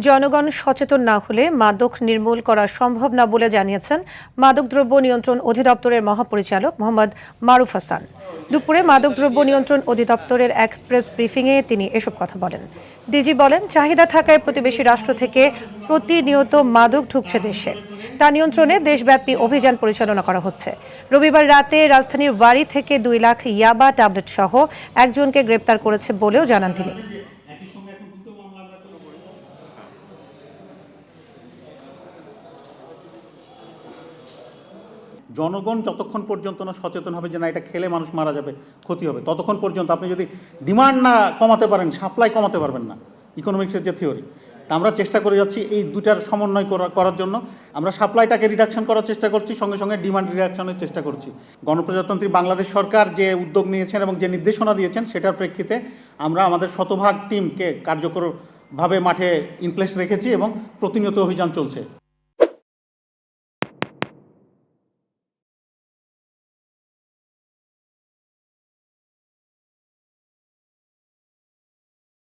জনগণ সচেতন না হলে মাদক নির্মূল করা সম্ভব না বলে জানিয়েছেন মাদকদ্রব্য নিয়ন্ত্রণ অধিদপ্তরের মহাপরিচালক মোহাম্মদ মারুফ হাসান। দুপুরে মাদকদ্রব্য নিয়ন্ত্রণ অধিদপ্তরের এক প্রেস ব্রিফিংয়ে তিনি এসব কথা বলেন। ডিজি বলেন, চাহিদা থাকায় প্রতিবেশী রাষ্ট্র থেকে প্রতিনিয়ত মাদক ঢুকছে দেশে। তা নিয়ন্ত্রণে দেশব্যাপী অভিযান পরিচালনা করা হচ্ছে। রবিবার রাতে রাজধানীর ওয়ারি থেকে 2 লাখ ইয়াবা ট্যাবলেট সহ একজনকে গ্রেপ্তার করেছে বলেও জানান তিনি। জনগণ যতক্ষণ পর্যন্ত না সচেতন হবে যে না এটা খেলে মানুষ মারা যাবে, ক্ষতি হবে, ততক্ষণ পর্যন্ত আপনি যদি ডিমান্ড না কমাতে পারেন, সাপ্লাই কমাতে পারবেন না। ইকোনমিক্সের যে থিওরি, তা আমরা চেষ্টা করে যাচ্ছি এই দুটার সমন্বয় করার জন্য। আমরা সাপ্লাইটাকে রিডাকশন করার চেষ্টা করছি, সঙ্গে সঙ্গে ডিমান্ড রিডাকশনের চেষ্টা করছি। গণপ্রজাতন্ত্রী বাংলাদেশ সরকার যে উদ্যোগ নিয়েছেন এবং যে নির্দেশনা দিয়েছেন সেটার প্রেক্ষিতে আমরা আমাদের শতভাগ টিমকে কার্যকরভাবে মাঠে ইনপ্লেস রেখেছি এবং প্রতিনিয়ত অভিযান চলছে।